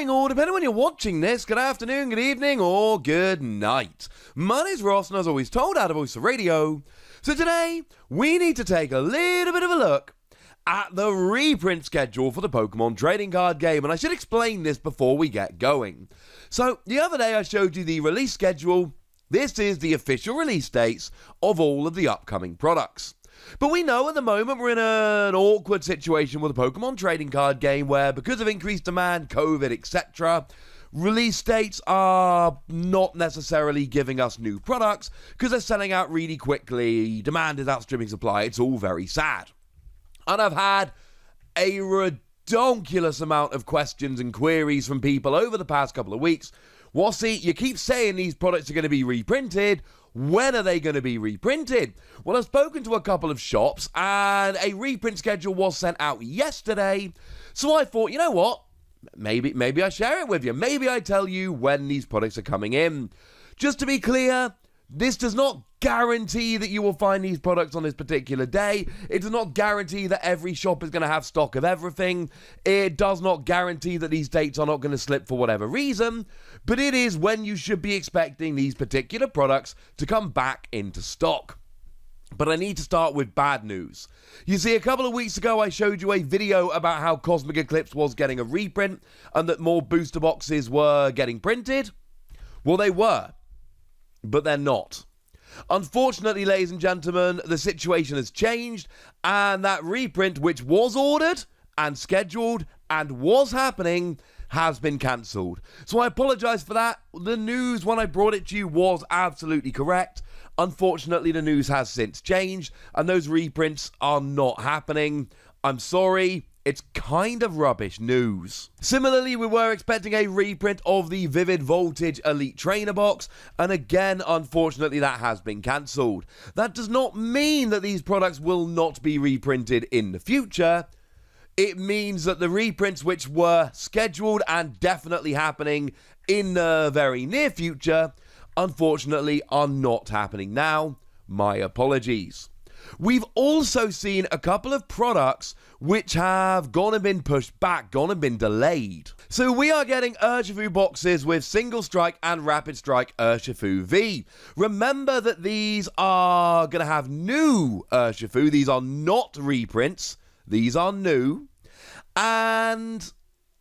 morning, or depending on when you're watching this, good afternoon, good evening, or good night. My name's Ross, and as always told out of Voice of Radio. So today, we need to take a little bit of a look at the reprint schedule for the Pokemon trading card game, and I should explain this before we get going. So, the other day I showed you the release schedule. This is the official release dates of all of the upcoming products. But we know at the moment we're in an awkward situation with the Pokemon trading card game where, because of increased demand, COVID, etc., release dates are not necessarily giving us new products because they're selling out really quickly. Demand is outstripping supply. It's all very sad. And I've had a redonkulous amount of questions and queries from people over the past couple of weeks. Wassy, you keep saying these products are going to be reprinted. When are they going to be reprinted? Well, I've spoken to a couple of shops and a reprint schedule was sent out yesterday. So I thought, you know what? Maybe I share it with you. Maybe I tell you when these products are coming in. Just to be clear, this does not guarantee that you will find these products on this particular day. It does not guarantee that every shop is going to have stock of everything. It does not guarantee that these dates are not going to slip for whatever reason. But it is when you should be expecting these particular products to come back into stock. But I need to start with bad news. You see, a couple of weeks ago I showed you a video about how Cosmic Eclipse was getting a reprint and that more booster boxes were getting printed. Well, they were, but they're not. Unfortunately, ladies and gentlemen, the situation has changed, and that reprint, which was ordered and scheduled and was happening, has been cancelled. So I apologise for that. The news when I brought it to you was absolutely correct. Unfortunately, the news has since changed, and those reprints are not happening. I'm sorry. It's kind of rubbish news. Similarly, we were expecting a reprint of the Vivid Voltage Elite Trainer box, and again, unfortunately, that has been cancelled. That does not mean that these products will not be reprinted in the future. It means that the reprints which were scheduled and definitely happening in the very near future, unfortunately, are not happening now. My apologies. We've also seen a couple of products which have gone and been pushed back, gone and been delayed. So we are getting Urshifu boxes with Single Strike and Rapid Strike Urshifu V. Remember that these are going to have new Urshifu. These are not reprints. These are new. And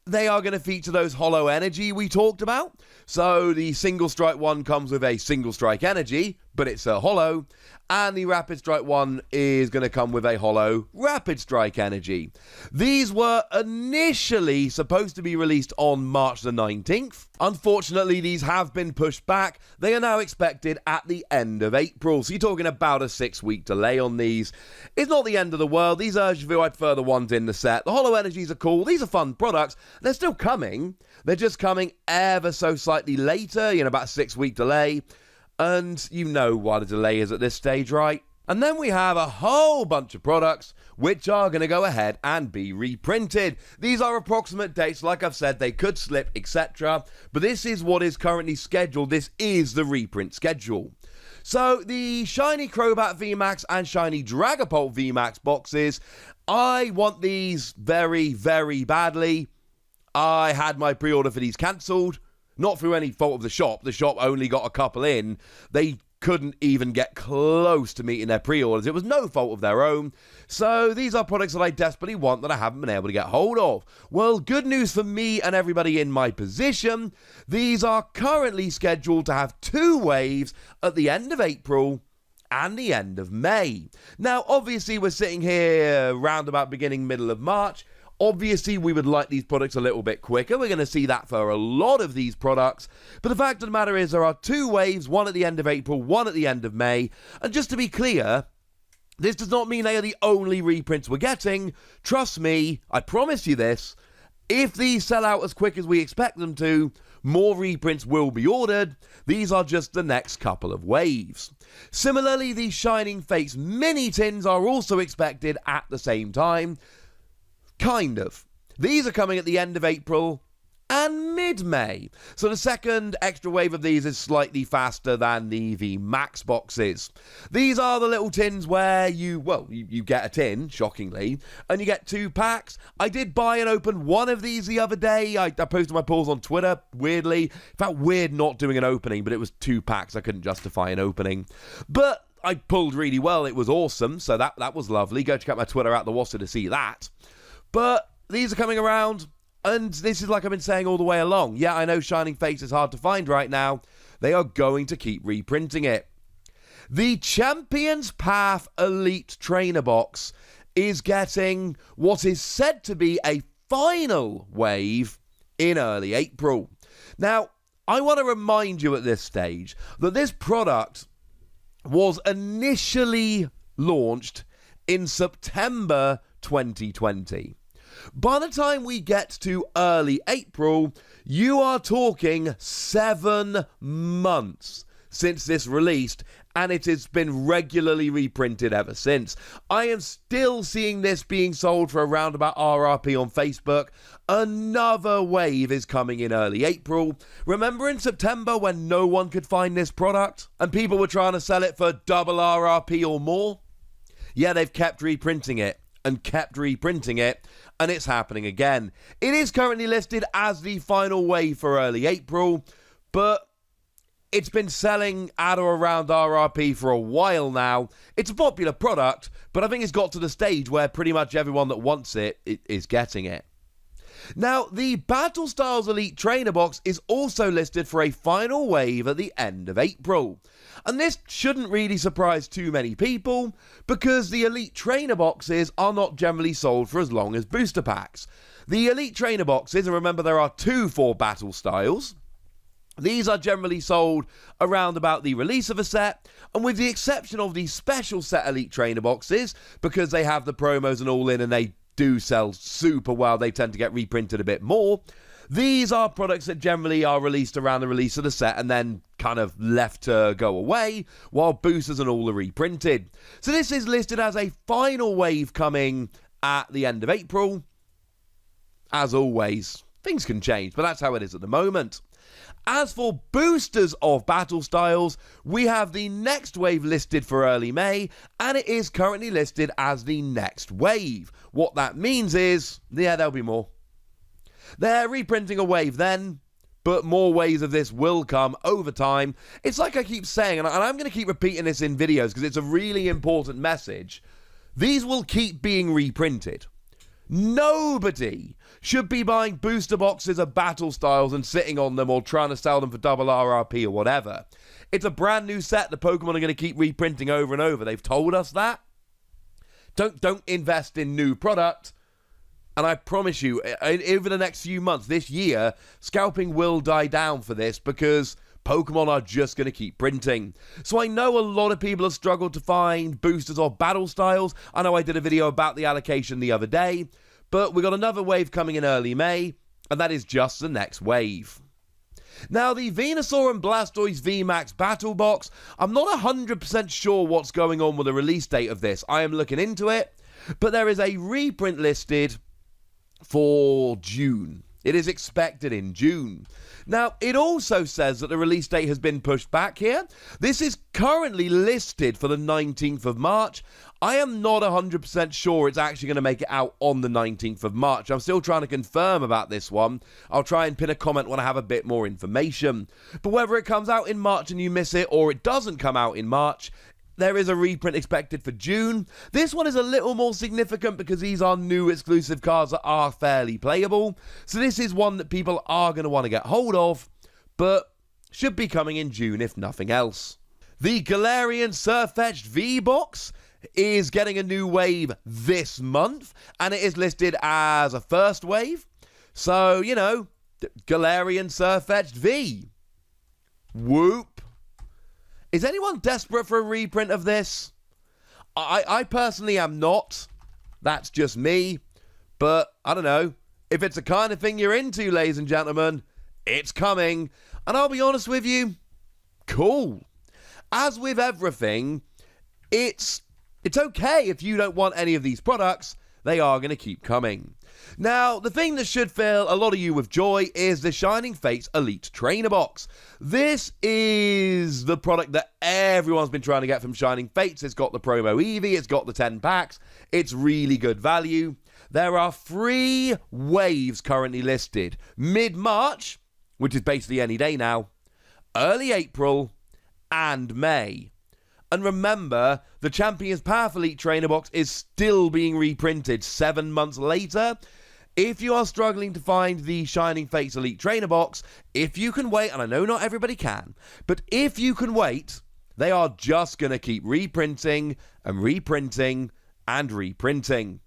they are going to feature those Holo Energy we talked about. So the Single Strike one comes with a Single Strike Energy, but it's a Holo. And the Rapid Strike one is going to come with a Holo Rapid Strike Energy. These were initially supposed to be released on March the 19th. Unfortunately, these have been pushed back. They are now expected at the end of April. So you're talking about a 6-week delay on these. It's not the end of the world. These Urshifu, I prefer the ones in the set. The Holo Energies are cool. These are fun products. They're still coming. They're just coming ever so slightly later, about a 6-week delay. And you know what a delay is at this stage, right? And then we have a whole bunch of products which are going to go ahead and be reprinted. These are approximate dates, like I've said, they could slip, etc. But this is what is currently scheduled. This is the reprint schedule. So the Shiny Crobat VMAX and Shiny Dragapult VMAX boxes, I want these very, very badly. I had my pre-order for these cancelled. Not through any fault of the shop. The shop only got a couple in. They couldn't even get close to meeting their pre-orders. It was no fault of their own. So these are products that I desperately want that I haven't been able to get hold of. Well, good news for me and everybody in my position. These are currently scheduled to have 2 waves at the end of April and the end of May. Now, obviously, we're sitting here round about beginning, middle of March. Obviously, we would like these products a little bit quicker. We're going to see that for a lot of these products. But the fact of the matter is there are 2 waves, one at the end of April, one at the end of May. And just to be clear, this does not mean they are the only reprints we're getting. Trust me, I promise you this. If these sell out as quick as we expect them to, more reprints will be ordered. These are just the next couple of waves. Similarly, the Shining Fates mini tins are also expected at the same time. Kind of. These are coming at the end of April and mid-May. So the second extra wave of these is slightly faster than the V Max boxes. These are the little tins where you get a tin, shockingly, and you get 2 packs. I did buy and open one of these the other day. I posted my pulls on Twitter, weirdly. It felt weird not doing an opening, but it was 2 packs. I couldn't justify an opening. But I pulled really well. It was awesome, so that was lovely. Go check out my Twitter at the Wasser to see that. But these are coming around, and this is like I've been saying all the way along. Yeah, I know Shining Fates is hard to find right now. They are going to keep reprinting it. The Champions Path Elite Trainer Box is getting what is said to be a final wave in early April. Now, I want to remind you at this stage that this product was initially launched in September 2020. By the time we get to early April, you are talking 7 months since this released, and it has been regularly reprinted ever since. I am still seeing this being sold for around about RRP on Facebook. Another wave is coming in early April. Remember in September when no one could find this product and people were trying to sell it for double RRP or more? Yeah, they've kept reprinting it and kept reprinting it, and it's happening again. It is currently listed as the final wave for early April, but it's been selling at or around RRP for a while now. It's a popular product, but I think it's got to the stage where pretty much everyone that wants it is getting it. Now, the Battle Styles Elite Trainer Box is also listed for a final wave at the end of April. And this shouldn't really surprise too many people, because the Elite Trainer Boxes are not generally sold for as long as booster packs. The Elite Trainer Boxes, and remember there are 2 for Battle Styles, these are generally sold around about the release of a set, and with the exception of the special set Elite Trainer Boxes, because they have the promos and all in and they do sell super well, they tend to get reprinted a bit more. These are products that generally are released around the release of the set and then kind of left to go away, while boosters and all are reprinted. So this is listed as a final wave coming at the end of April. As always, things can change, but that's how it is at the moment. As for boosters of Battle Styles, we have the next wave listed for early May, and it is currently listed as the next wave. What that means is, yeah, there'll be more. They're reprinting a wave then, but more waves of this will come over time. It's like I keep saying, and I'm going to keep repeating this in videos because it's a really important message. These will keep being reprinted. Nobody should be buying booster boxes of Battle Styles and sitting on them or trying to sell them for double RRP or whatever. It's a brand new set the Pokemon are going to keep reprinting over and over. They've told us that. Don't invest in new product. And I promise you, over the next few months, this year, scalping will die down for this because Pokemon are just going to keep printing. So I know a lot of people have struggled to find boosters of Battle Styles. I know I did a video about the allocation the other day, but we got another wave coming in early May, and that is just the next wave. Now, the Venusaur and Blastoise VMAX Battle Box, I'm not 100% sure what's going on with the release date of this. I am looking into it, but there is a reprint listed for June. It is expected in June. Now, it also says that the release date has been pushed back here. This is currently listed for the 19th of March. I am not 100% sure it's actually going to make it out on the 19th of March. I'm still trying to confirm about this one. I'll try and pin a comment when I have a bit more information. But whether it comes out in March and you miss it, or it doesn't come out in March, there is a reprint expected for June. This one is a little more significant because these are new exclusive cards that are fairly playable. So this is one that people are going to want to get hold of, but should be coming in June if nothing else. The Galarian Farfetch'd V box is getting a new wave this month, and it is listed as a first wave. So, you know, Galarian Farfetch'd V. Whoop. Is anyone desperate for a reprint of this? I personally am not. That's just me. But, I don't know. If it's the kind of thing you're into, ladies and gentlemen, it's coming. And I'll be honest with you, cool. As with everything, it's okay if you don't want any of these products. they are going to keep coming. Now, the thing that should fill a lot of you with joy is the Shining Fates Elite Trainer Box. This is the product that everyone's been trying to get from Shining Fates. It's got the promo Eevee, it's got the 10 packs, it's really good value. There are 3 waves currently listed. Mid-March, which is basically any day now, early April, and May. And remember, the Champions Path Elite Trainer Box is still being reprinted 7 months later. If you are struggling to find the Shining Fates Elite Trainer Box, if you can wait, and I know not everybody can, but if you can wait, they are just going to keep reprinting and reprinting and reprinting.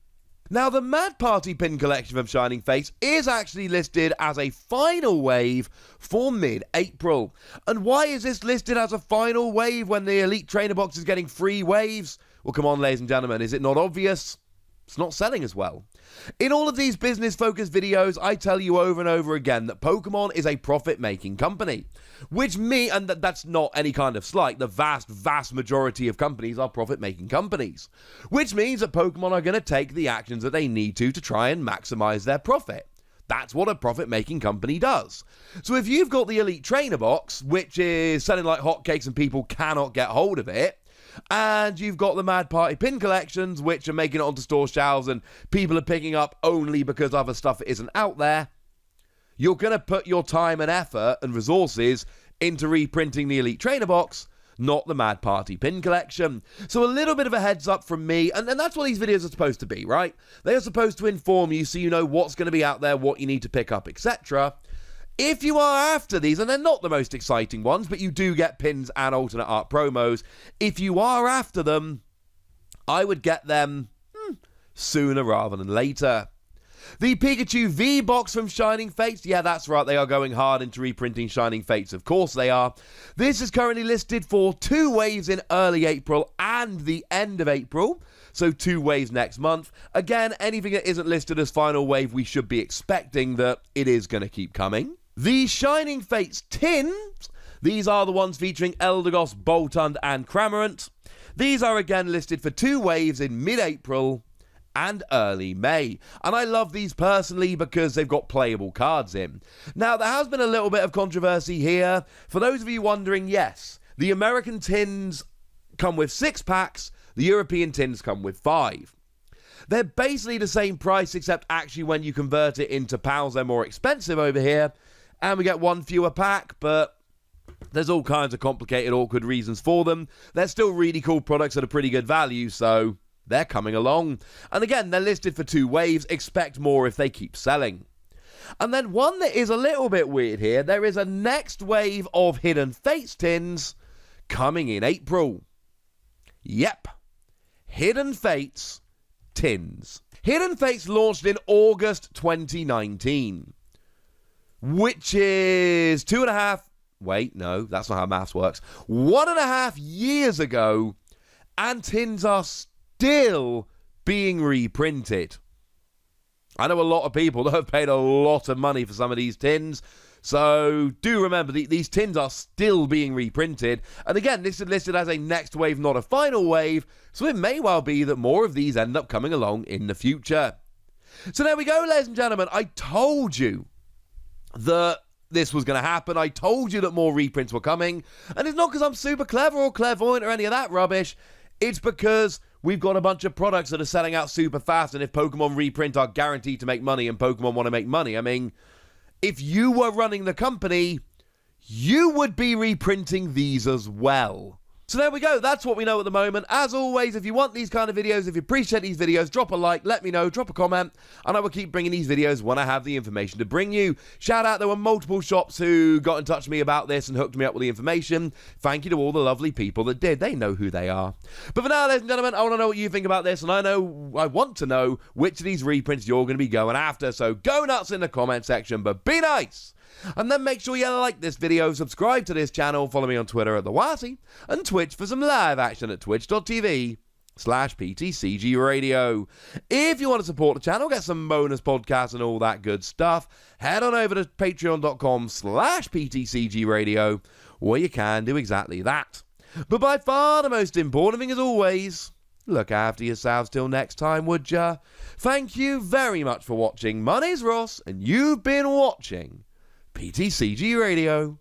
Now, the Mad Party pin collection of Shining Fates is actually listed as a final wave for mid-April. And why is this listed as a final wave when the Elite Trainer Box is getting 3 waves? Well, come on, ladies and gentlemen, is it not obvious? It's not selling as well. In all of these business-focused videos, I tell you over and over again that Pokemon is a profit-making company. And that's not any kind of slight, the vast majority of companies are profit-making companies. Which means that Pokemon are going to take the actions that they need to try and maximize their profit. That's what a profit-making company does. So if you've got the Elite Trainer Box, which is selling like hotcakes and people cannot get hold of it, and you've got the Mad Party pin collections, which are making it onto store shelves and people are picking up only because other stuff isn't out there, you're going to put your time and effort and resources into reprinting the Elite Trainer Box, not the Mad Party pin collection. So a little bit of a heads up from me, and that's what these videos are supposed to be, right? They are supposed to inform you so you know what's going to be out there, what you need to pick up, etc. If you are after these, and they're not the most exciting ones, but you do get pins and alternate art promos, if you are after them, I would get them sooner rather than later. The Pikachu V box from Shining Fates, yeah, that's right, they are going hard into reprinting Shining Fates, of course they are. This is currently listed for 2 waves in early April and the end of April, so 2 waves next month. Again, anything that isn't listed as final wave, we should be expecting that it is going to keep coming. The Shining Fates tins, these are the ones featuring Eldegoss, Boltund, and Cramorant. These are again listed for 2 waves in mid-April and early May. And I love these personally because they've got playable cards in. Now, there has been a little bit of controversy here. For those of you wondering, yes, the American tins come with 6 packs, the European tins come with 5. They're basically the same price, except actually when you convert it into pounds, they're more expensive over here. And we get 1 fewer pack, but there's all kinds of complicated, awkward reasons for them. They're still really cool products at a pretty good value, so they're coming along. And again, they're listed for 2 waves. Expect more if they keep selling. And then one that is a little bit weird here, there is a next wave of Hidden Fates tins coming in April. Yep. Hidden Fates tins. Hidden Fates launched in August 2019. Which is 2.5... Wait, no, that's not how maths works. 1.5 years ago, and tins are still being reprinted. I know a lot of people that have paid a lot of money for some of these tins, so do remember, these tins are still being reprinted. And again, this is listed as a next wave, not a final wave, so it may well be that more of these end up coming along in the future. So there we go, ladies and gentlemen. I told you that this was going to happen. I told you that more reprints were coming. And it's not because I'm super clever or clairvoyant or any of that rubbish. It's because we've got a bunch of products that are selling out super fast. And if Pokemon Reprint are guaranteed to make money and Pokemon want to make money, I mean, if you were running the company, you would be reprinting these as well. So there we go, that's what we know at the moment. As always, if you want these kind of videos, if you appreciate these videos, drop a like, let me know, drop a comment, and I will keep bringing these videos when I have the information to bring you. Shout out, there were multiple shops who got in touch with me about this and hooked me up with the information. Thank you to all the lovely people that did. They know who they are. But for now, ladies and gentlemen, I want to know what you think about this, and I want to know which of these reprints you're going to be going after. So go nuts in the comment section, but be nice! And then make sure you like this video, subscribe to this channel, follow me on Twitter at TheWazzy, and Twitch for some live action at twitch.tv/PTCG Radio. If you want to support the channel, get some bonus podcasts and all that good stuff, head on over to patreon.com/PTCG Radio, where you can do exactly that. But by far the most important thing as always, look after yourselves till next time, would ya? Thank you very much for watching. My name's Ross, and you've been watching PTCG Radio.